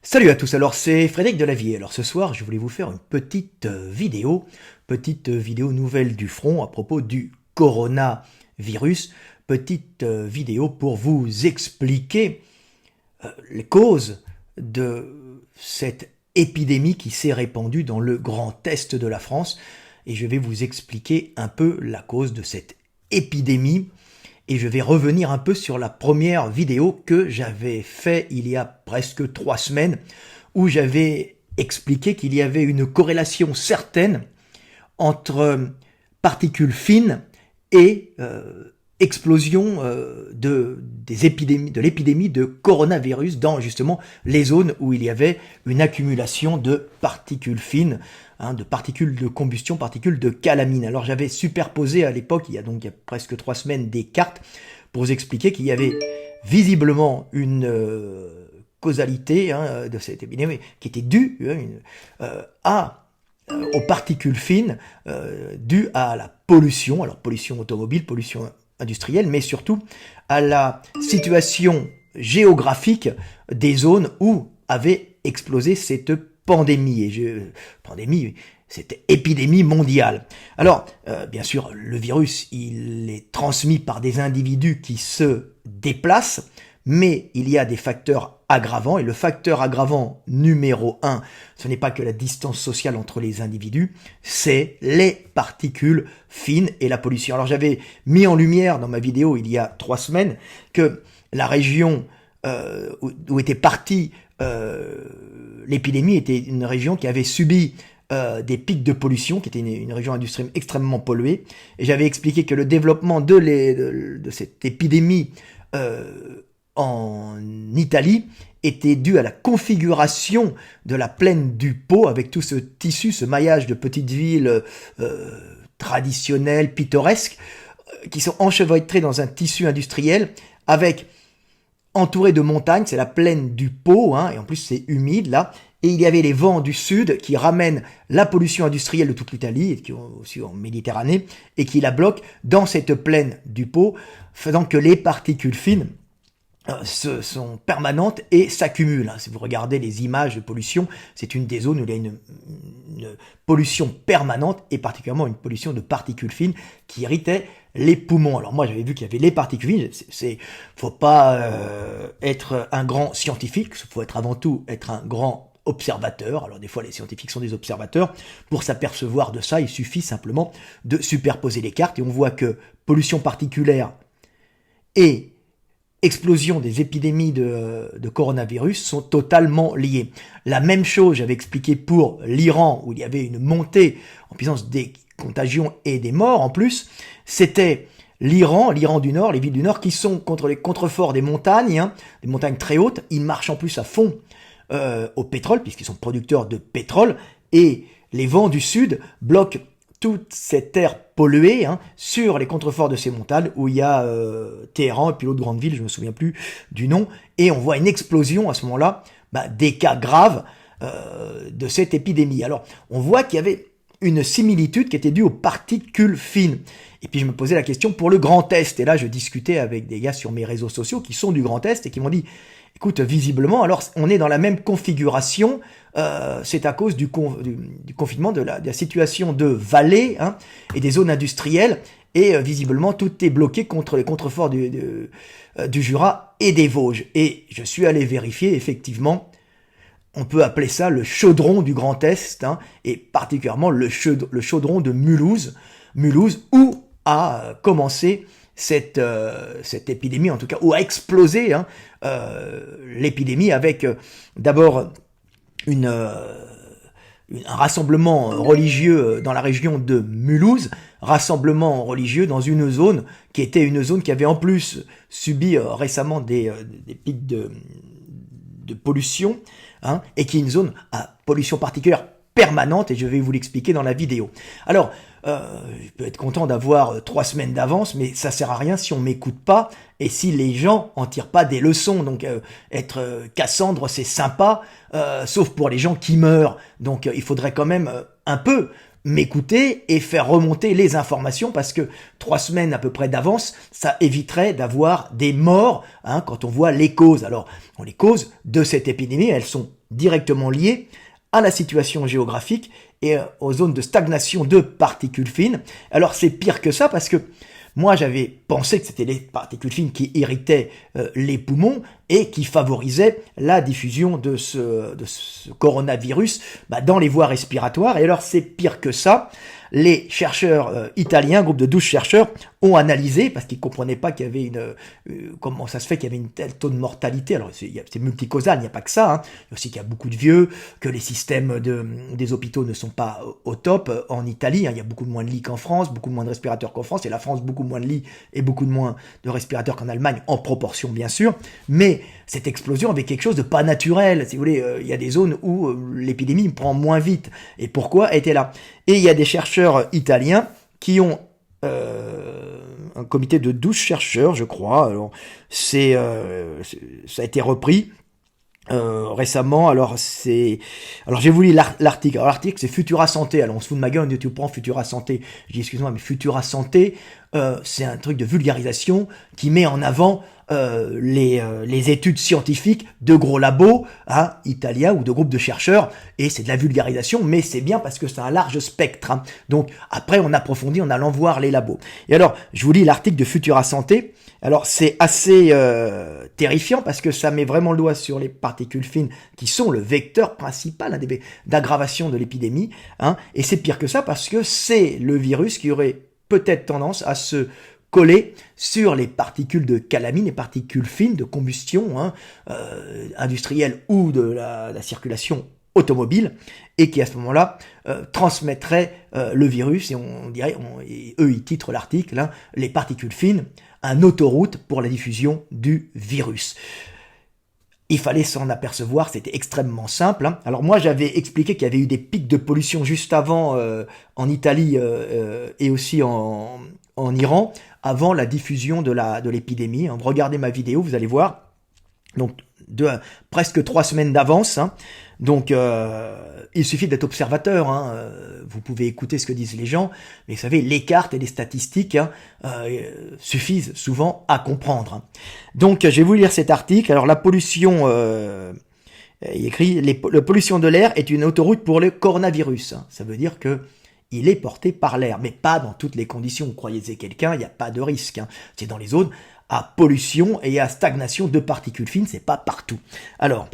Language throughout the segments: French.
Salut à tous, alors c'est Frédéric Delavier. Alors ce soir, je voulais vous faire une petite vidéo nouvelle du front à propos du coronavirus, petite vidéo pour vous expliquer les causes de cette épidémie qui s'est répandue dans le Grand Est de la France. Et je vais vous expliquer un peu la cause de cette épidémie. Et je vais revenir un peu sur la première vidéo que j'avais fait il y a presque 3 semaines, où j'avais expliqué qu'il y avait une corrélation certaine entre particules fines et explosion de l'épidémie de coronavirus dans justement les zones où il y avait une accumulation de particules fines, de particules de combustion, particules de calamine. Alors j'avais superposé à l'époque, il y a presque 3 semaines, des cartes pour vous expliquer qu'il y avait visiblement une causalité de cette épidémie qui était due aux particules fines dues à la pollution, alors pollution automobile, pollution industrielle, mais surtout à la situation géographique des zones où avait explosé cette pandémie, cette épidémie mondiale. Alors, bien sûr, le virus, il est transmis par des individus qui se déplacent, mais il y a des facteurs aggravants, et le facteur aggravant numéro 1, ce n'est pas que la distance sociale entre les individus, c'est les particules fines et la pollution. Alors j'avais mis en lumière dans ma vidéo il y a 3 semaines que la région où était partie l'épidémie était une région qui avait subi des pics de pollution, qui était une région industrielle extrêmement polluée, et j'avais expliqué que le développement de cette épidémie en Italie était dû à la configuration de la plaine du Pô, avec tout ce tissu, ce maillage de petites villes traditionnelles, pittoresques, qui sont enchevêtrées dans un tissu industriel, avec entouré de montagnes, c'est la plaine du Pô, et en plus c'est humide là, et il y avait les vents du sud qui ramènent la pollution industrielle de toute l'Italie, et qui ont aussi en Méditerranée, et qui la bloquent dans cette plaine du Pô, faisant que les particules fines sont permanentes et s'accumulent. Si vous regardez les images de pollution, c'est une des zones où il y a une pollution permanente, et particulièrement une pollution de particules fines qui irritait les poumons. Alors moi j'avais vu qu'il y avait les particules fines, faut pas être un grand scientifique, faut être avant tout être un grand observateur. Alors des fois les scientifiques sont des observateurs, pour s'apercevoir de ça il suffit simplement de superposer les cartes, et on voit que pollution particulière et explosion des épidémies de coronavirus sont totalement liées. La même chose j'avais expliqué pour l'Iran, où il y avait une montée en puissance des contagions et des morts en plus. C'était l'Iran du Nord, les villes du Nord qui sont contre les contreforts des montagnes, des montagnes très hautes. Ils marchent en plus à fond au pétrole, puisqu'ils sont producteurs de pétrole, et les vents du Sud bloquent toute cette air polluée sur les contreforts de ces montagnes, où il y a Téhéran et puis l'autre grande ville, je me souviens plus du nom, et on voit une explosion à ce moment-là des cas graves de cette épidémie. Alors on voit qu'il y avait une similitude qui était due aux particules fines. Et puis je me posais la question pour le Grand Est, et là je discutais avec des gars sur mes réseaux sociaux qui sont du Grand Est et qui m'ont dit: écoute, visiblement, alors on est dans la même configuration, c'est à cause du confinement, de la situation de vallée et des zones industrielles, et visiblement tout est bloqué contre les contreforts du Jura et des Vosges. Et je suis allé vérifier, effectivement, on peut appeler ça le chaudron du Grand Est, et particulièrement le chaudron de Mulhouse, où a commencé cette épidémie, en tout cas, où a explosé l'épidémie, avec d'abord un rassemblement religieux dans la région de Mulhouse, rassemblement religieux dans une zone qui était une zone qui avait en plus subi récemment des pics de pollution, et qui est une zone à pollution particulière permanente, et je vais vous l'expliquer dans la vidéo. Alors, je peux être content d'avoir 3 semaines d'avance, mais ça sert à rien si on m'écoute pas, et si les gens en tirent pas des leçons. Donc être Cassandre, c'est sympa, sauf pour les gens qui meurent. Donc il faudrait quand même un peu m'écouter et faire remonter les informations, parce que 3 semaines à peu près d'avance, ça éviterait d'avoir des morts quand on voit les causes. Alors, les causes de cette épidémie, elles sont directement liées à la situation géographique et aux zones de stagnation de particules fines. Alors c'est pire que ça parce que moi j'avais pensé que c'était les particules fines qui irritaient les poumons et qui favorisaient la diffusion de ce coronavirus dans les voies respiratoires. Et alors c'est pire que ça. Les chercheurs italiens, groupe de 12 chercheurs, ont analysé, parce qu'ils ne comprenaient pas qu'il y avait comment ça se fait qu'il y avait une telle taux de mortalité. Alors c'est multicausal, il n'y a pas que ça. Hein. Il y a aussi qu'il y a beaucoup de vieux, que les systèmes des hôpitaux ne sont pas au top en Italie. Hein. Il y a beaucoup de moins de lits qu'en France, beaucoup moins de respirateurs qu'en France, et la France beaucoup moins de lits et beaucoup de moins de respirateurs qu'en Allemagne, en proportion bien sûr. Mais cette explosion avait quelque chose de pas naturel. Si vous voulez, il y a des zones où l'épidémie prend moins vite. Et pourquoi elle était là? Et il y a des chercheurs italiens qui ont un comité de 12 chercheurs, je crois. Alors, ça a été repris récemment. Alors j'ai voulu l'article. Alors l'article c'est Futura Santé. Alors on se fout de ma gueule, on dit tu prends Futura Santé. Je dis excuse-moi, mais Futura Santé, c'est un truc de vulgarisation qui met en avant les études scientifiques de gros labos italiens ou de groupes de chercheurs, et c'est de la vulgarisation, mais c'est bien parce que c'est un large spectre. Hein. Donc après on approfondit en allant voir les labos. Et alors je vous lis l'article de Futura Santé. Alors c'est assez terrifiant parce que ça met vraiment le doigt sur les particules fines qui sont le vecteur principal d'aggravation de l'épidémie. Hein. Et c'est pire que ça parce que c'est le virus qui aurait peut-être tendance à se coller sur les particules de calamine, les particules fines de combustion industrielle ou de la circulation automobile, et qui à ce moment-là transmettrait le virus, et on dirait, et eux ils titrent l'article, hein, les particules fines, un autoroute pour la diffusion du virus. Il fallait s'en apercevoir, c'était extrêmement simple. Hein. Alors moi j'avais expliqué qu'il y avait eu des pics de pollution juste avant en Italie et aussi en Iran, avant la diffusion de l'épidémie. Hein. Regardez ma vidéo, vous allez voir. Donc presque 3 semaines d'avance. Hein. Donc il suffit d'être observateur. Hein. Vous pouvez écouter ce que disent les gens, mais vous savez, les cartes et les statistiques suffisent souvent à comprendre. Hein. Donc je vais vous lire cet article. Alors la pollution, il écrit, la pollution de l'air est une autoroute pour le coronavirus. Hein. Ça veut dire que il est porté par l'air, mais pas dans toutes les conditions. Vous croyez quelqu'un, il n'y a pas de risque. Hein. C'est dans les zones à pollution et à stagnation de particules fines, c'est pas partout. Alors,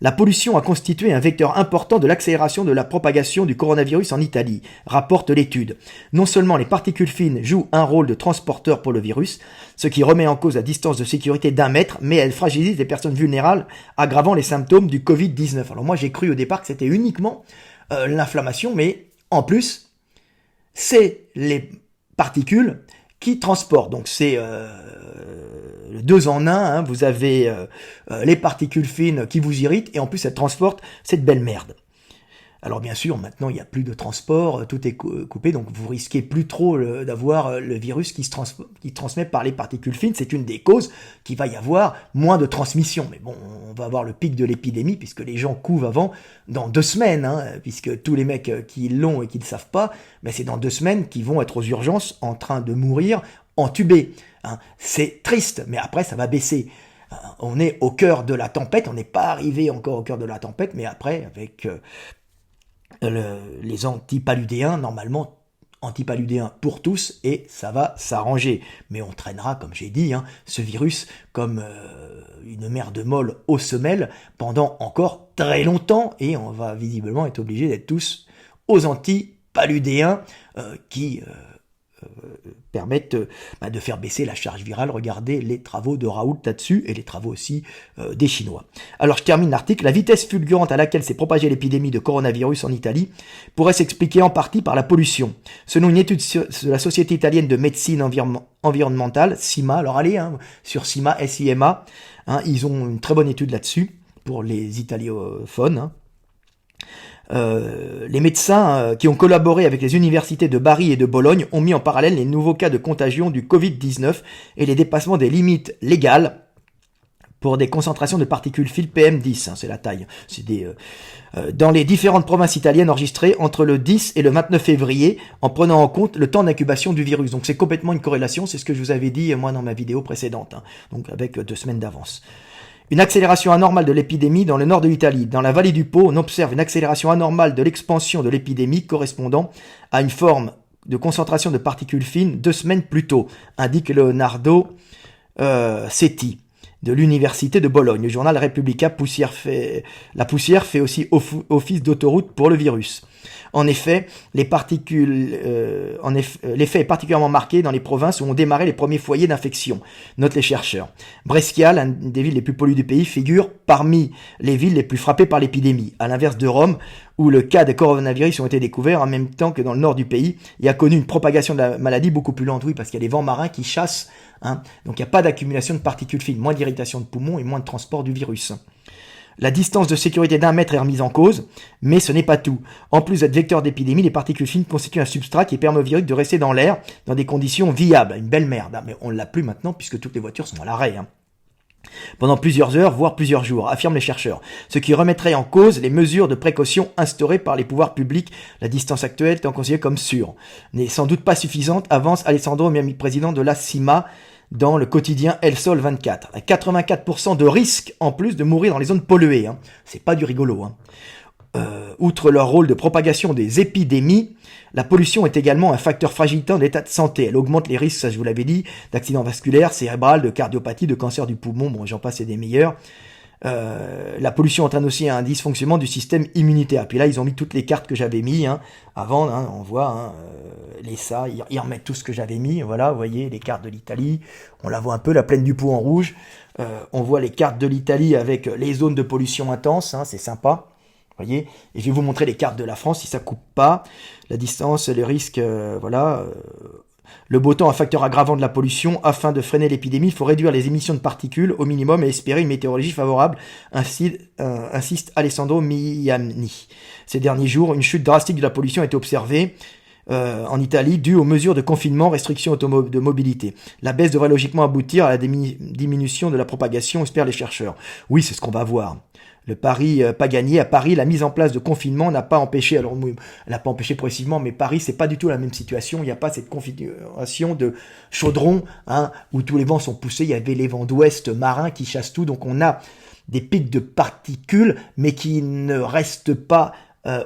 la pollution a constitué un vecteur important de l'accélération de la propagation du coronavirus en Italie, rapporte l'étude. Non seulement les particules fines jouent un rôle de transporteur pour le virus, ce qui remet en cause la distance de sécurité d'1 mètre, mais elles fragilisent les personnes vulnérables, aggravant les symptômes du Covid-19. Alors moi j'ai cru au départ que c'était uniquement l'inflammation, mais en plus, c'est les particules qui transportent. Donc c'est le 2 en 1, hein. Vous avez les particules fines qui vous irritent et en plus elles transportent cette belle merde. Alors bien sûr, maintenant il n'y a plus de transport, tout est coupé, donc vous risquez plus trop d'avoir le virus qui transmet par les particules fines. C'est une des causes qu'il va y avoir moins de transmission. Mais bon, on va avoir le pic de l'épidémie puisque les gens couvent avant dans 2 semaines, hein, puisque tous les mecs qui l'ont et qui ne le savent pas, mais c'est dans 2 semaines qu'ils vont être aux urgences en train de mourir entubés. Hein. C'est triste, mais après ça va baisser. On est au cœur de la tempête, on n'est pas arrivé encore au cœur de la tempête, mais après avec les antipaludéens, normalement antipaludéens pour tous, et ça va s'arranger. Mais on traînera, comme j'ai dit, hein, ce virus comme une merde molle aux semelles pendant encore très longtemps, et on va visiblement être obligé d'être tous aux antipaludéens qui permettent de faire baisser la charge virale. Regardez les travaux de Raoult là-dessus et les travaux aussi des Chinois. Alors je termine l'article. La vitesse fulgurante à laquelle s'est propagée l'épidémie de coronavirus en Italie pourrait s'expliquer en partie par la pollution. Selon une étude de la Société italienne de médecine environnementale, SIMA, alors allez sur SIMA, SIMA, hein, ils ont une très bonne étude là-dessus pour les italiophones. Hein. Les médecins qui ont collaboré avec les universités de Bari et de Bologne ont mis en parallèle les nouveaux cas de contagion du Covid-19 et les dépassements des limites légales pour des concentrations de particules fines PM10, hein, c'est la taille. C'est dans les différentes provinces italiennes enregistrées entre le 10 et le 29 février, en prenant en compte le temps d'incubation du virus. Donc c'est complètement une corrélation, c'est ce que je vous avais dit moi dans ma vidéo précédente, hein, donc avec 2 semaines d'avance. Une accélération anormale de l'épidémie dans le nord de l'Italie. Dans la vallée du Pô, on observe une accélération anormale de l'expansion de l'épidémie correspondant à une forme de concentration de particules fines 2 semaines plus tôt, indique Leonardo Setti de l'université de Bologne. Le journal Repubblica, la poussière fait aussi office d'autoroute pour le virus. En effet, l'effet est particulièrement marqué dans les provinces où ont démarré les premiers foyers d'infection, notent les chercheurs. Brescia, l'une des villes les plus polluées du pays, figure parmi les villes les plus frappées par l'épidémie, à l'inverse de Rome, où le cas de coronavirus ont été découverts en même temps que dans le nord du pays, et a connu une propagation de la maladie beaucoup plus lente, oui, parce qu'il y a les vents marins qui chassent, hein, donc il n'y a pas d'accumulation de particules fines, moins d'irritation de poumons et moins de transport du virus. La distance de sécurité d'1 mètre est remise en cause, mais ce n'est pas tout. En plus d'être vecteur d'épidémie, les particules fines constituent un substrat qui permet au virus de rester dans l'air dans des conditions viables. Une belle merde, hein, mais on ne l'a plus maintenant puisque toutes les voitures sont à l'arrêt. Hein. Pendant plusieurs heures, voire plusieurs jours, affirment les chercheurs, ce qui remettrait en cause les mesures de précaution instaurées par les pouvoirs publics. La distance actuelle étant considérée comme sûre, n'est sans doute pas suffisante, avance Alessandro Miami, président de la CIMA, dans le quotidien El Sol 24. 84% de risque en plus de mourir dans les zones polluées. Hein. C'est pas du rigolo. Hein. Outre leur rôle de propagation des épidémies, la pollution est également un facteur fragilitant de l'état de santé. Elle augmente les risques, ça je vous l'avais dit, d'accidents vasculaires, cérébrales, de cardiopathie, de cancer du poumon, bon j'en passe et des meilleurs. La pollution entraîne aussi un dysfonctionnement du système immunitaire. Puis là, ils ont mis toutes les cartes que j'avais mis hein, avant. Hein, on voit hein, ils remettent tout ce que j'avais mis. Voilà, vous voyez les cartes de l'Italie. On la voit un peu, la plaine du Pô en rouge. On voit les cartes de l'Italie avec les zones de pollution intense. Hein, c'est sympa. Vous voyez. Et je vais vous montrer les cartes de la France si ça coupe pas. La distance, le risque, voilà. Le beau temps, un facteur aggravant de la pollution. Afin de freiner l'épidémie, il faut réduire les émissions de particules au minimum et espérer une météorologie favorable, insiste Alessandro Miani. Ces derniers jours, une chute drastique de la pollution a été observée en Italie, due aux mesures de confinement, restrictions de mobilité. La baisse devrait logiquement aboutir à la diminution de la propagation, espèrent les chercheurs. Oui, c'est ce qu'on va voir. Le pari pas gagné. À Paris, la mise en place de confinement n'a pas empêché, alors elle n'a pas empêché progressivement, mais Paris, c'est pas du tout la même situation. Il n'y a pas cette configuration de chaudron, hein, où tous les vents sont poussés. Il y avait les vents d'ouest marins qui chassent tout. Donc on a des pics de particules, mais qui ne restent pas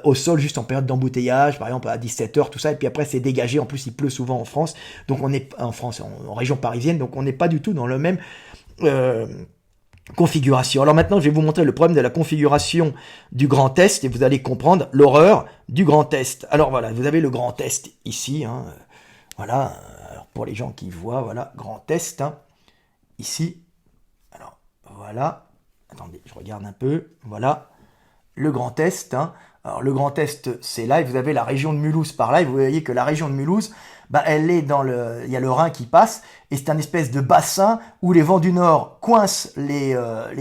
au sol juste en période d'embouteillage, par exemple à 17h, tout ça, et puis après c'est dégagé. En plus, il pleut souvent en France. Donc on est en France, en région parisienne, donc on n'est pas du tout dans le même configuration. Alors maintenant, je vais vous montrer le problème de la configuration du Grand Est et vous allez comprendre l'horreur du Grand Est. Alors voilà, vous avez le Grand Est ici, hein, voilà, alors pour les gens qui voient, voilà, Grand Est, hein, ici, alors voilà, attendez, je regarde un peu, voilà, le Grand Est, hein. Alors le Grand Est, c'est là, et vous avez la région de Mulhouse par là, et vous voyez que la région de Mulhouse, bah, elle est il y a le Rhin qui passe, et c'est un espèce de bassin où les vents du Nord coincent les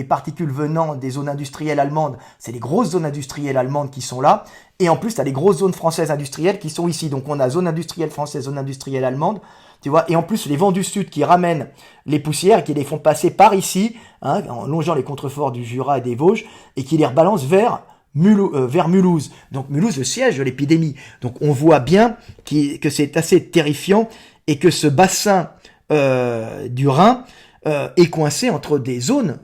particules venant des zones industrielles allemandes. C'est les grosses zones industrielles allemandes qui sont là, et en plus, tu as les grosses zones françaises industrielles qui sont ici. Donc on a zone industrielle française, zone industrielle allemande, tu vois, et en plus les vents du Sud qui ramènent les poussières et qui les font passer par ici, hein, en longeant les contreforts du Jura et des Vosges, et qui les rebalancent vers Mulhouse. Donc Mulhouse, le siège de l'épidémie. Donc on voit bien que c'est assez terrifiant et que ce bassin du Rhin est coincé entre des zones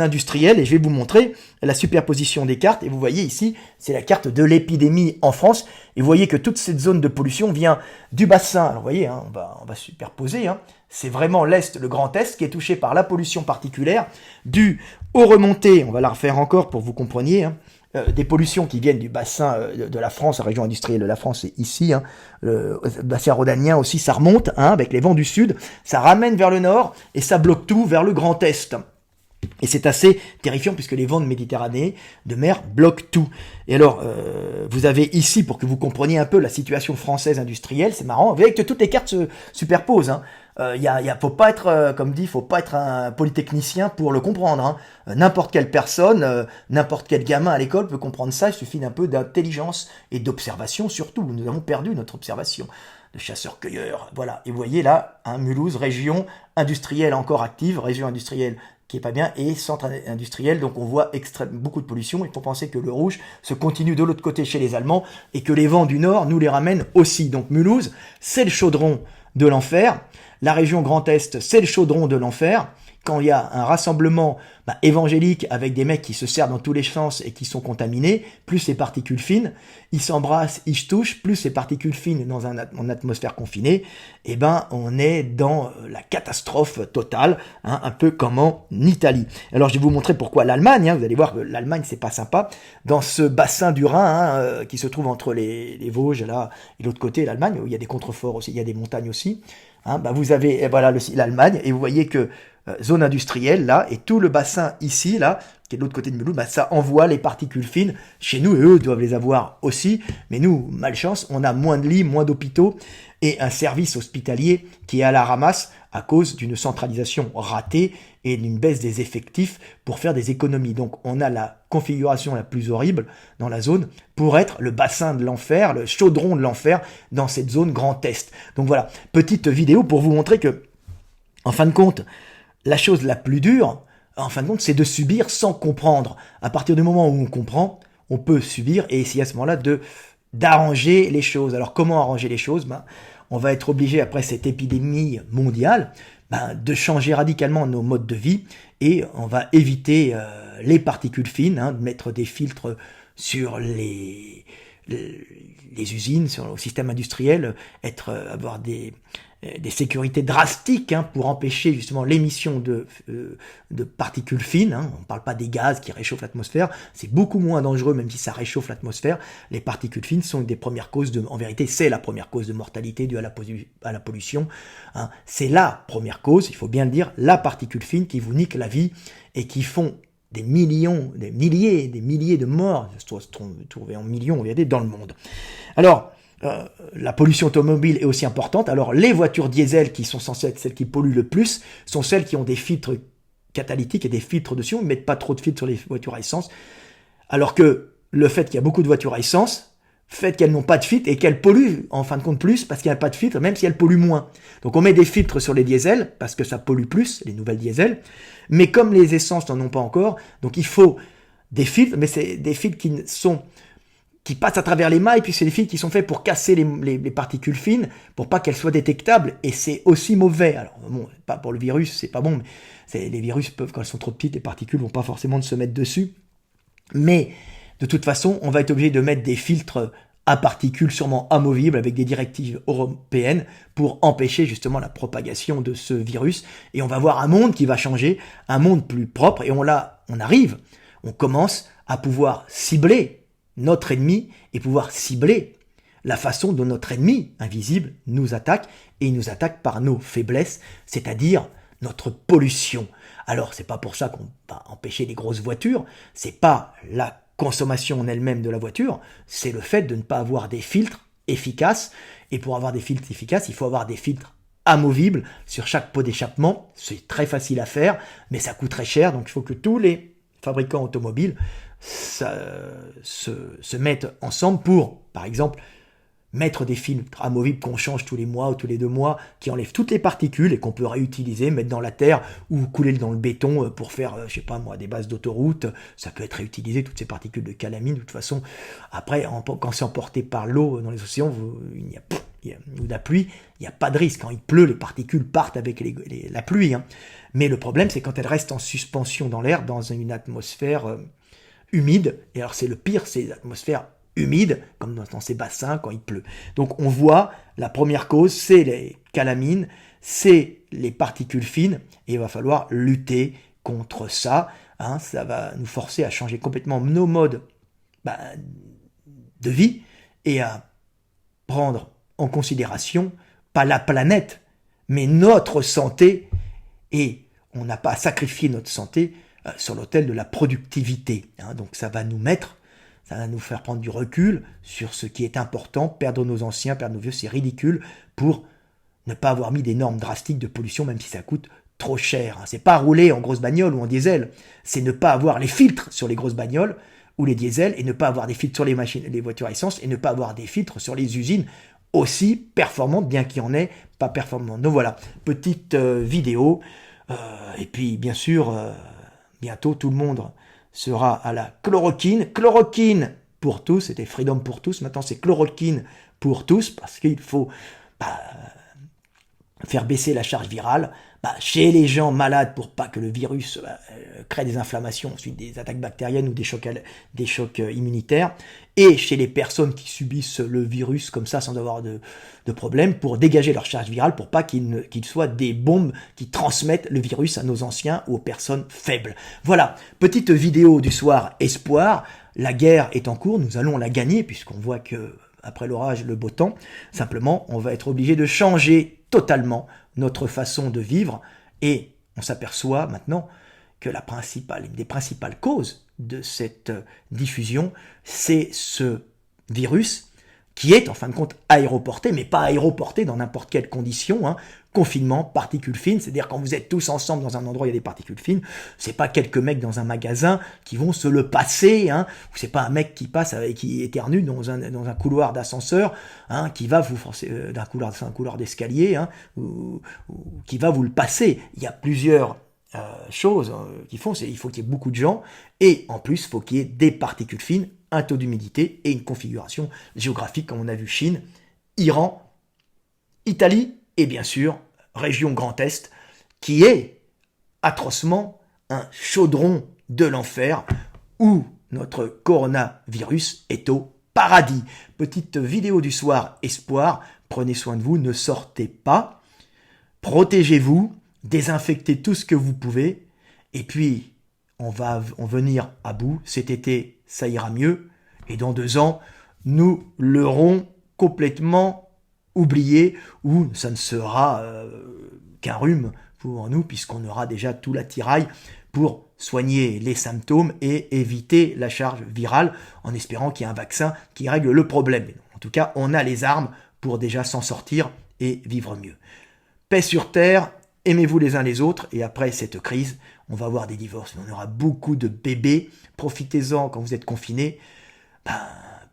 industrielles. Et je vais vous montrer la superposition des cartes. Et vous voyez ici, c'est la carte de l'épidémie en France. Et vous voyez que toute cette zone de pollution vient du bassin. Alors vous voyez, hein, on va superposer. Hein. C'est vraiment l'Est, le Grand Est, qui est touché par la pollution particulière due aux remontées, on va la refaire encore pour que vous compreniez, hein, des pollutions qui viennent du bassin de la France, la région industrielle de la France, c'est ici, hein, le bassin rhodanien aussi, ça remonte, hein, avec les vents du sud, ça ramène vers le nord et ça bloque tout vers le Grand Est. Et c'est assez terrifiant puisque les vents de Méditerranée, de mer, bloquent tout. Et alors, vous avez ici, pour que vous compreniez un peu la situation française industrielle, c'est marrant, vous voyez que toutes les cartes se superposent, hein. Faut pas être, comme dit, faut pas être un polytechnicien pour le comprendre. Hein. N'importe quelle personne, n'importe quel gamin à l'école peut comprendre ça. Il suffit d'un peu d'intelligence et d'observation surtout. Nous avons perdu notre observation de chasseurs-cueilleurs. Voilà. Et vous voyez là, hein, Mulhouse, région industrielle encore active, région industrielle qui est pas bien, et centre industriel. Donc on voit beaucoup de pollution. Il faut penser que le rouge se continue de l'autre côté chez les Allemands et que les vents du nord nous les ramènent aussi. Donc Mulhouse, c'est le chaudron de l'enfer. La région Grand Est, c'est le chaudron de l'enfer. quand il y a un rassemblement évangélique avec des mecs qui se serrent dans tous les sens et qui sont contaminés, plus ces particules fines, ils s'embrassent, ils se touchent, plus ces particules fines dans une atmosphère confinée, eh ben on est dans la catastrophe totale, hein, un peu comme en Italie. Alors je vais vous montrer pourquoi l'Allemagne, hein, vous allez voir que l'Allemagne c'est pas sympa, dans ce bassin du Rhin qui se trouve entre les Vosges là et l'autre côté l'Allemagne, où il y a des contreforts aussi, il y a des montagnes aussi, hein, vous avez voilà l'Allemagne et vous voyez que zone industrielle là et tout le bassin ici là qui est de l'autre côté de Mulhouse, ça envoie les particules fines chez nous et eux doivent les avoir aussi, mais nous malchance on a moins de lits, moins d'hôpitaux et un service hospitalier qui est à la ramasse à cause d'une centralisation ratée et d'une baisse des effectifs pour faire des économies. Donc on a la configuration la plus horrible dans la zone pour être le bassin de l'enfer, le chaudron de l'enfer dans cette zone Grand Est. Donc voilà, petite vidéo pour vous montrer que en fin de compte, la chose la plus dure, en fin de compte, c'est de subir sans comprendre. À partir du moment où on comprend, on peut subir et essayer à ce moment-là d'arranger les choses. Alors comment arranger les choses ? On va être obligé, après cette épidémie mondiale, de changer radicalement nos modes de vie et on va éviter les particules fines, hein, de mettre des filtres sur les usines, sur le système industriel, avoir des sécurités drastiques hein, pour empêcher justement l'émission de particules fines. Hein. On ne parle pas des gaz qui réchauffent l'atmosphère, c'est beaucoup moins dangereux même si ça réchauffe l'atmosphère. Les particules fines sont une des premières causes en vérité c'est la première cause de mortalité due à la pollution. Hein. C'est la première cause, il faut bien le dire, la particule fine qui vous nique la vie et qui font des millions, des milliers de morts, je dois se trouver en millions, regardez, dans le monde. Alors, la pollution automobile est aussi importante. Alors, les voitures diesel, qui sont censées être celles qui polluent le plus, sont celles qui ont des filtres catalytiques et des filtres dessus. On ne met pas trop de filtres sur les voitures à essence. Alors que le fait qu'il y a beaucoup de voitures à essence, fait qu'elles n'ont pas de filtre et qu'elles polluent, en fin de compte, plus, parce qu'il n'y a pas de filtre, même si elles polluent moins. Donc, on met des filtres sur les diesels, parce que ça pollue plus, les nouvelles diesels. Mais comme les essences n'en ont pas encore, donc il faut des filtres, mais c'est des filtres qui passent à travers les mailles, puis c'est des filtres qui sont faits pour casser les particules fines, pour pas qu'elles soient détectables, et c'est aussi mauvais. Alors bon, pas pour le virus, c'est pas bon, mais les virus peuvent, quand elles sont trop petites, les particules vont pas forcément se mettre dessus. Mais de toute façon, on va être obligé de mettre des filtres à particules sûrement amovibles avec des directives européennes pour empêcher justement la propagation de ce virus. Et on va voir un monde qui va changer, un monde plus propre, et on commence à pouvoir cibler notre ennemi et pouvoir cibler la façon dont notre ennemi invisible nous attaque, et il nous attaque par nos faiblesses, c'est-à-dire notre pollution. Alors c'est pas pour ça qu'on va empêcher les grosses voitures, c'est pas la consommation en elle-même de la voiture, c'est le fait de ne pas avoir des filtres efficaces, et pour avoir des filtres efficaces, il faut avoir des filtres amovibles sur chaque pot d'échappement. C'est très facile à faire, mais ça coûte très cher, donc il faut que tous les fabricants automobiles se mettent ensemble pour, par exemple, mettre des filtres amovibles qu'on change tous les mois ou tous les 2 mois, qui enlèvent toutes les particules et qu'on peut réutiliser, mettre dans la terre ou couler dans le béton pour faire, je sais pas moi, des bases d'autoroute. Ça peut être réutilisé, toutes ces particules de calamine. De toute façon, après, quand c'est emporté par l'eau dans les océans, ou la pluie, il n'y a pas de risque. Quand il pleut, les particules partent avec la pluie. Hein. Mais le problème, c'est quand elles restent en suspension dans l'air, dans une atmosphère humide. Et alors, c'est le pire, c'est les atmosphères humide, comme dans ces bassins quand il pleut. Donc on voit, la première cause, c'est les calamines, c'est les particules fines, et il va falloir lutter contre ça. Hein, ça va nous forcer à changer complètement nos modes de vie, et à prendre en considération, pas la planète, mais notre santé, et on n'a pas à sacrifier notre santé sur l'autel de la productivité. Hein, donc ça va nous faire prendre du recul sur ce qui est important. Perdre nos anciens, perdre nos vieux, c'est ridicule, pour ne pas avoir mis des normes drastiques de pollution, même si ça coûte trop cher. C'est pas rouler en grosse bagnole ou en diesel, c'est ne pas avoir les filtres sur les grosses bagnoles ou les diesels, et ne pas avoir des filtres sur les voitures à essence, et ne pas avoir des filtres sur les usines aussi performantes, bien qu'il y en ait pas performantes. Donc voilà, petite vidéo. Et puis bien sûr, bientôt tout le monde sera à la chloroquine. Chloroquine pour tous, c'était Freedom pour tous, maintenant c'est chloroquine pour tous, parce qu'il faut faire baisser la charge virale, chez les gens malades pour pas que le virus crée des inflammations, ensuite des attaques bactériennes ou des chocs immunitaires, et chez les personnes qui subissent le virus comme ça sans avoir de problème, pour dégager leur charge virale, pour pas qu'ils soient des bombes qui transmettent le virus à nos anciens ou aux personnes faibles. Voilà, petite vidéo du soir espoir. La guerre est en cours, nous allons la gagner, puisqu'on voit que après l'orage, le beau temps. Simplement, on va être obligé de changer totalement notre façon de vivre, et on s'aperçoit maintenant que une des principales causes de cette diffusion, c'est ce virus qui est en fin de compte aéroporté, mais pas aéroporté dans n'importe quelle condition, hein. Confinement, particules fines, c'est-à-dire quand vous êtes tous ensemble dans un endroit où il y a des particules fines, c'est pas quelques mecs dans un magasin qui vont se le passer, hein, ou c'est pas un mec qui passe qui éternue dans un couloir d'ascenseur, hein, qui va vous forcer d'un couloir d'escalier, hein, ou qui va vous le passer. Il y a plusieurs choses qui font, il faut qu'il y ait beaucoup de gens, et en plus, il faut qu'il y ait des particules fines, un taux d'humidité et une configuration géographique, comme on a vu Chine, Iran, Italie, et bien sûr, région Grand Est, qui est atrocement un chaudron de l'enfer, où notre coronavirus est au paradis. Petite vidéo du soir espoir, prenez soin de vous, ne sortez pas, protégez-vous, désinfectez tout ce que vous pouvez, et puis on va en venir à bout. Cet été, ça ira mieux, et dans 2 ans, nous l'aurons complètement oublié, ou ça ne sera qu'un rhume pour nous, puisqu'on aura déjà tout l'attirail pour soigner les symptômes et éviter la charge virale, en espérant qu'il y ait un vaccin qui règle le problème. En tout cas, on a les armes pour déjà s'en sortir et vivre mieux. Paix sur terre, aimez-vous les uns les autres, et après cette crise, on va avoir des divorces, on aura beaucoup de bébés. Profitez-en quand vous êtes confinés,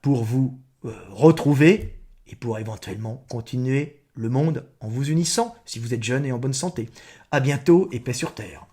pour vous retrouver, et pour éventuellement continuer le monde en vous unissant, si vous êtes jeune et en bonne santé. À bientôt et paix sur terre.